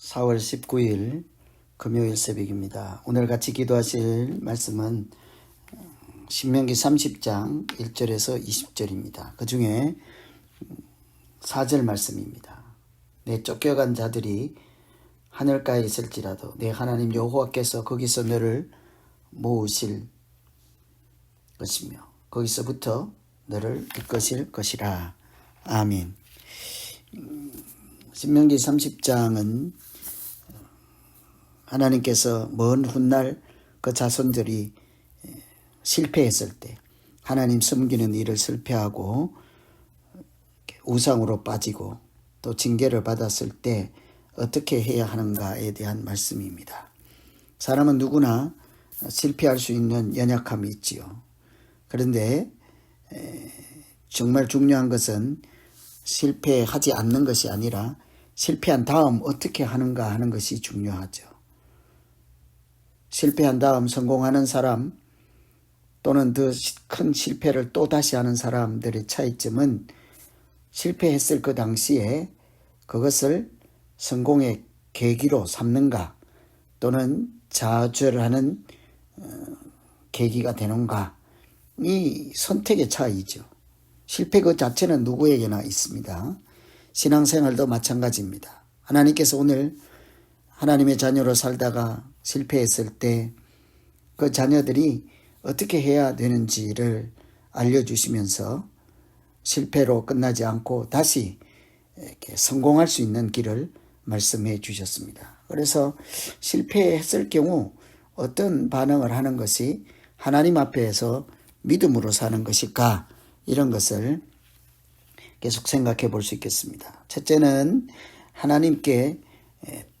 4월 19일 금요일 새벽입니다. 오늘 같이 기도하실 말씀은 신명기 30장 1절에서 20절입니다. 그 중에 4절 말씀입니다. 내 쫓겨간 자들이 하늘가에 있을지라도 내 하나님 여호와께서 거기서 너를 모으실 것이며 거기서부터 너를 이끄실 것이라. 아멘. 신명기 30장은 하나님께서 먼 훗날 그 자손들이 실패했을 때, 하나님 섬기는 일을 실패하고 우상으로 빠지고 또 징계를 받았을 때 어떻게 해야 하는가에 대한 말씀입니다. 사람은 누구나 실패할 수 있는 연약함이 있지요. 그런데 정말 중요한 것은 실패하지 않는 것이 아니라 실패한 다음 어떻게 하는가 하는 것이 중요하죠. 실패한 다음 성공하는 사람 또는 더 큰 실패를 또 다시 하는 사람들의 차이점은 실패했을 그 당시에 그것을 성공의 계기로 삼는가 또는 좌절하는 계기가 되는가, 이 선택의 차이죠. 실패 그 자체는 누구에게나 있습니다. 신앙생활도 마찬가지입니다. 하나님께서 오늘 하나님의 자녀로 살다가 실패했을 때 그 자녀들이 어떻게 해야 되는지를 알려주시면서 실패로 끝나지 않고 다시 이렇게 성공할 수 있는 길을 말씀해 주셨습니다. 그래서 실패했을 경우 어떤 반응을 하는 것이 하나님 앞에서 믿음으로 사는 것일까, 이런 것을 계속 생각해 볼 수 있겠습니다. 첫째는 하나님께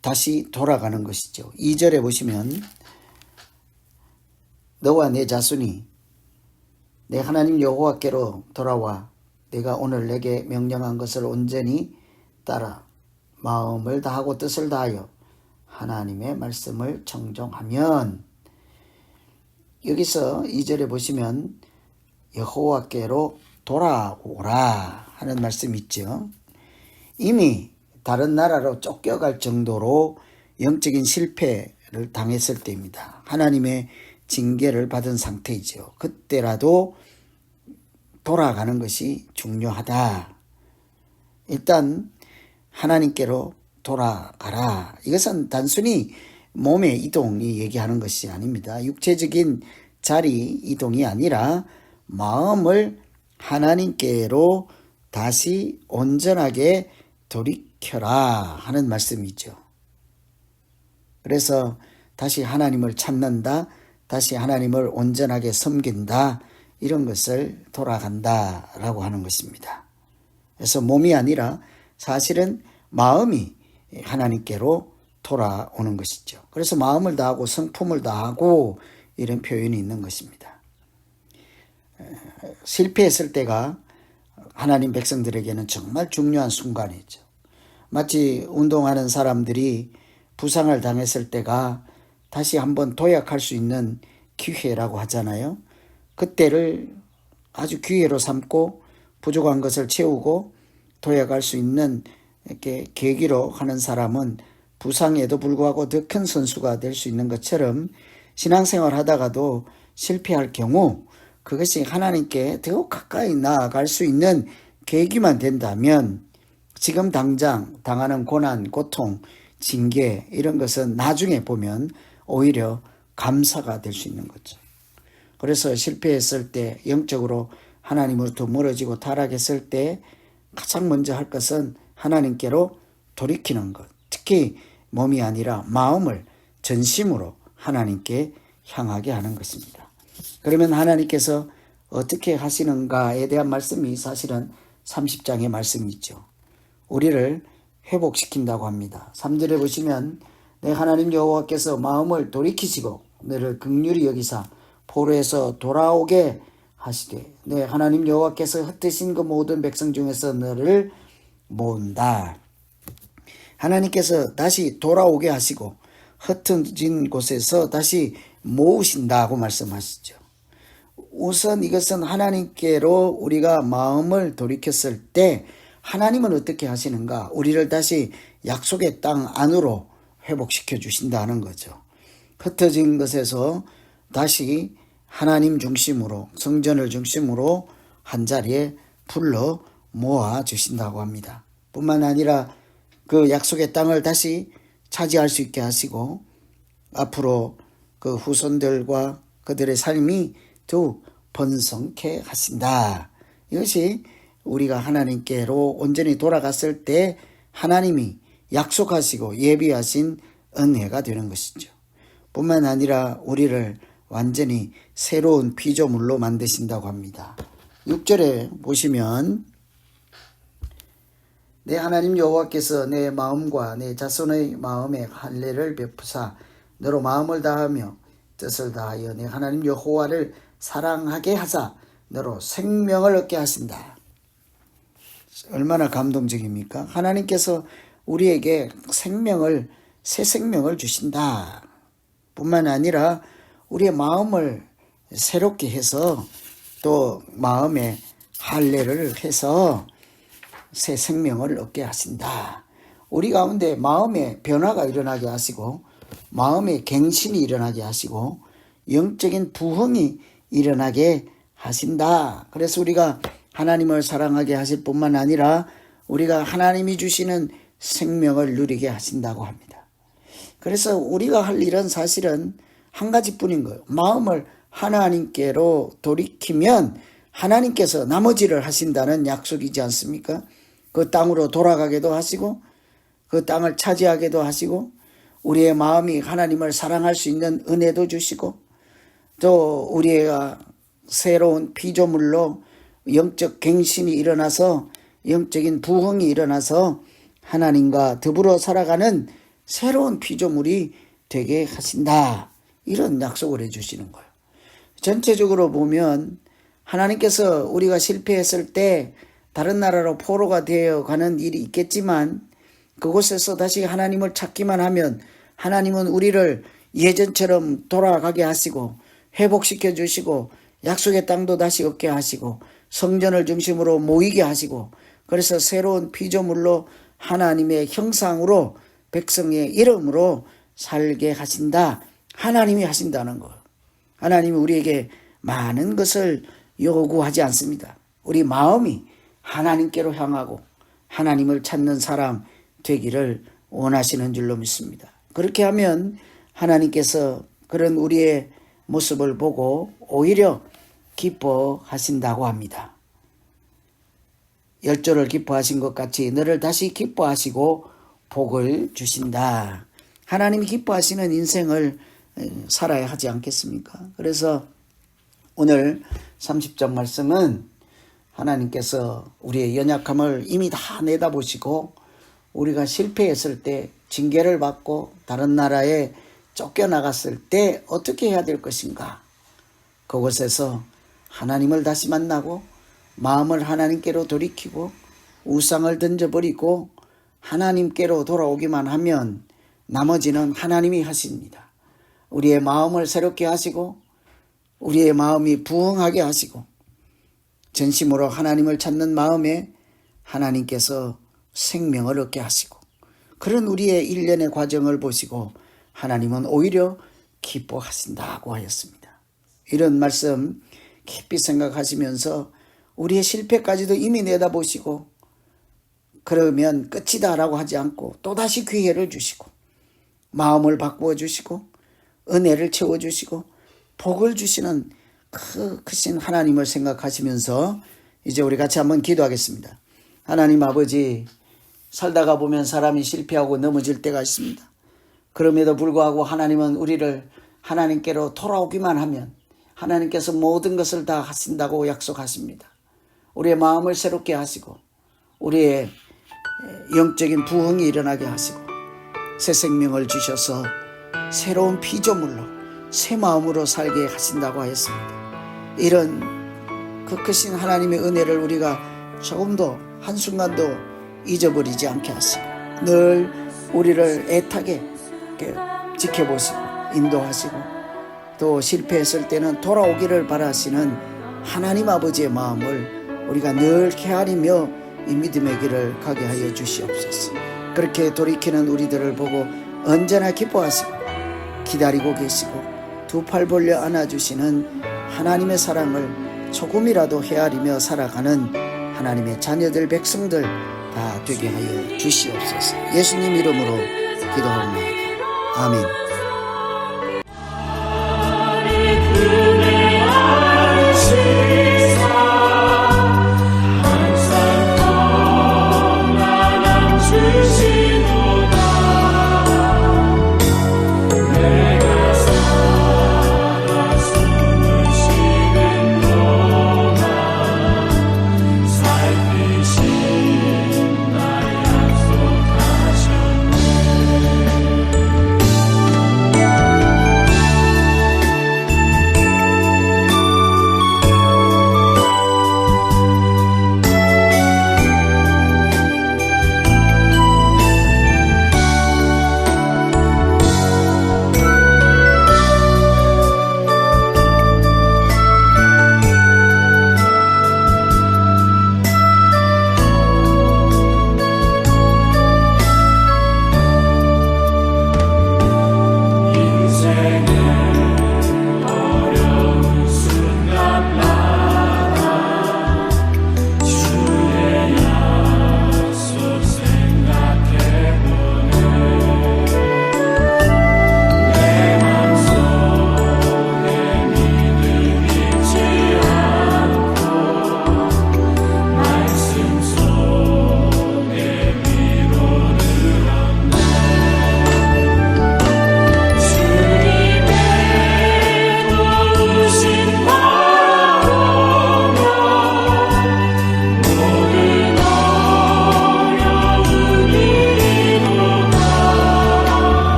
다시 돌아가는 것이죠. 2절에 보시면 너와 내 자손이 내 하나님 여호와께로 돌아와 내가 오늘 내게 명령한 것을 온전히 따라 마음을 다하고 뜻을 다하여 하나님의 말씀을 청종하면, 여기서 2절에 보시면 여호와께로 돌아오라 하는 말씀이 있죠. 이미 다른 나라로 쫓겨갈 정도로 영적인 실패를 당했을 때입니다. 하나님의 징계를 받은 상태이죠. 그때라도 돌아가는 것이 중요하다. 일단 하나님께로 돌아가라. 이것은 단순히 몸의 이동이 얘기하는 것이 아닙니다. 육체적인 자리 이동이 아니라 마음을 하나님께로 다시 온전하게 돌이켜라 하는 말씀이죠. 그래서 다시 하나님을 찾는다, 다시 하나님을 온전하게 섬긴다, 이런 것을 돌아간다라고 하는 것입니다. 그래서 몸이 아니라 사실은 마음이 하나님께로 돌아오는 것이죠. 그래서 마음을 다하고 성품을 다하고 이런 표현이 있는 것입니다. 실패했을 때가 하나님 백성들에게는 정말 중요한 순간이죠. 마치 운동하는 사람들이 부상을 당했을 때가 다시 한번 도약할 수 있는 기회라고 하잖아요. 그때를 아주 기회로 삼고 부족한 것을 채우고 도약할 수 있는 이렇게 계기로 하는 사람은 부상에도 불구하고 더 큰 선수가 될 수 있는 것처럼, 신앙생활 하다가도 실패할 경우 그것이 하나님께 더 가까이 나아갈 수 있는 계기만 된다면 지금 당장 당하는 고난, 고통, 징계, 이런 것은 나중에 보면 오히려 감사가 될 수 있는 거죠. 그래서 실패했을 때, 영적으로 하나님으로부터 멀어지고 타락했을 때 가장 먼저 할 것은 하나님께로 돌이키는 것. 특히 몸이 아니라 마음을 전심으로 하나님께 향하게 하는 것입니다. 그러면 하나님께서 어떻게 하시는가에 대한 말씀이 사실은 30장의 말씀이 있죠. 우리를 회복시킨다고 합니다. 3절에 보시면 내 하나님 여호와께서 마음을 돌이키시고 너를 긍휼히 여기사 포로에서 돌아오게 하시되 내 하나님 여호와께서 흩으신 그 모든 백성 중에서 너를 모은다. 하나님께서 다시 돌아오게 하시고 흩어진 곳에서 다시 모으신다고 말씀하시죠. 우선 이것은 하나님께로 우리가 마음을 돌이켰을 때 하나님은 어떻게 하시는가? 우리를 다시 약속의 땅 안으로 회복시켜 주신다는 거죠. 흩어진 것에서 다시 하나님 중심으로, 성전을 중심으로 한자리에 불러 모아 주신다고 합니다. 뿐만 아니라 그 약속의 땅을 다시 차지할 수 있게 하시고 앞으로 그 후손들과 그들의 삶이 더욱 번성케 하신다. 이것이 우리가 하나님께로 온전히 돌아갔을 때 하나님이 약속하시고 예비하신 은혜가 되는 것이죠. 뿐만 아니라 우리를 완전히 새로운 피조물로 만드신다고 합니다. 6절에 보시면 내 하나님 여호와께서 내 마음과 내 자손의 마음에 할례를 베푸사 너로 마음을 다하며 뜻을 다하여 내 하나님 여호와를 사랑하게 하사 너로 생명을 얻게 하신다. 얼마나 감동적입니까? 하나님께서 우리에게 새 생명을 주신다. 뿐만 아니라 우리의 마음을 새롭게 해서 또 마음에 할례를 해서 새 생명을 얻게 하신다. 우리 가운데 마음의 변화가 일어나게 하시고 마음의 갱신이 일어나게 하시고 영적인 부흥이 일어나게 하신다. 그래서 우리가 하나님을 사랑하게 하실 뿐만 아니라 우리가 하나님이 주시는 생명을 누리게 하신다고 합니다. 그래서 우리가 할 일은 사실은 한 가지뿐인 거예요. 마음을 하나님께로 돌이키면 하나님께서 나머지를 하신다는 약속이지 않습니까? 그 땅으로 돌아가게도 하시고 그 땅을 차지하게도 하시고 우리의 마음이 하나님을 사랑할 수 있는 은혜도 주시고 또 우리가 새로운 피조물로 영적 갱신이 일어나서 영적인 부흥이 일어나서 하나님과 더불어 살아가는 새로운 피조물이 되게 하신다. 이런 약속을 해주시는 거예요. 전체적으로 보면 하나님께서 우리가 실패했을 때 다른 나라로 포로가 되어 가는 일이 있겠지만 그곳에서 다시 하나님을 찾기만 하면 하나님은 우리를 예전처럼 돌아가게 하시고 회복시켜 주시고 약속의 땅도 다시 얻게 하시고 성전을 중심으로 모이게 하시고 그래서 새로운 피조물로 하나님의 형상으로 백성의 이름으로 살게 하신다. 하나님이 하신다는 거. 하나님이 우리에게 많은 것을 요구하지 않습니다. 우리 마음이 하나님께로 향하고 하나님을 찾는 사람 되기를 원하시는 줄로 믿습니다. 그렇게 하면 하나님께서 그런 우리의 모습을 보고 오히려 기뻐하신다고 합니다. 열조를 기뻐하신 것 같이 너를 다시 기뻐하시고 복을 주신다. 하나님이 기뻐하시는 인생을 살아야 하지 않겠습니까? 그래서 오늘 30절 말씀은 하나님께서 우리의 연약함을 이미 다 내다보시고 우리가 실패했을 때 징계를 받고 다른 나라에 쫓겨나갔을 때 어떻게 해야 될 것인가? 그곳에서 하나님을 다시 만나고 마음을 하나님께로 돌이키고 우상을 던져버리고 하나님께로 돌아오기만 하면 나머지는 하나님이 하십니다. 우리의 마음을 새롭게 하시고 우리의 마음이 부흥하게 하시고 전심으로 하나님을 찾는 마음에 하나님께서 생명을 얻게 하시고 그런 우리의 일련의 과정을 보시고 하나님은 오히려 기뻐하신다고 하였습니다. 이런 말씀 깊이 생각하시면서 우리의 실패까지도 이미 내다보시고 그러면 끝이다 라고 하지 않고 또다시 기회를 주시고 마음을 바꾸어 주시고 은혜를 채워주시고 복을 주시는 그 크신 하나님을 생각하시면서 이제 우리 같이 한번 기도하겠습니다. 하나님 아버지, 살다가 보면 사람이 실패하고 넘어질 때가 있습니다. 그럼에도 불구하고 하나님은 우리를 하나님께로 돌아오기만 하면 하나님께서 모든 것을 다 하신다고 약속하십니다. 우리의 마음을 새롭게 하시고 우리의 영적인 부흥이 일어나게 하시고 새 생명을 주셔서 새로운 피조물로 새 마음으로 살게 하신다고 하였습니다. 이런 그 크신 하나님의 은혜를 우리가 조금도 한순간도 잊어버리지 않게 하시고 늘 우리를 애타게 지켜보시고 인도하시고 또 실패했을 때는 돌아오기를 바라시는 하나님 아버지의 마음을 우리가 늘 헤아리며 이 믿음의 길을 가게 하여 주시옵소서. 그렇게 돌이키는 우리들을 보고 언제나 기뻐하시고 기다리고 계시고 두 팔 벌려 안아주시는 하나님의 사랑을 조금이라도 헤아리며 살아가는 하나님의 자녀들 백성들 다 되게 하여 주시옵소서. 예수님 이름으로 기도합니다. 아멘.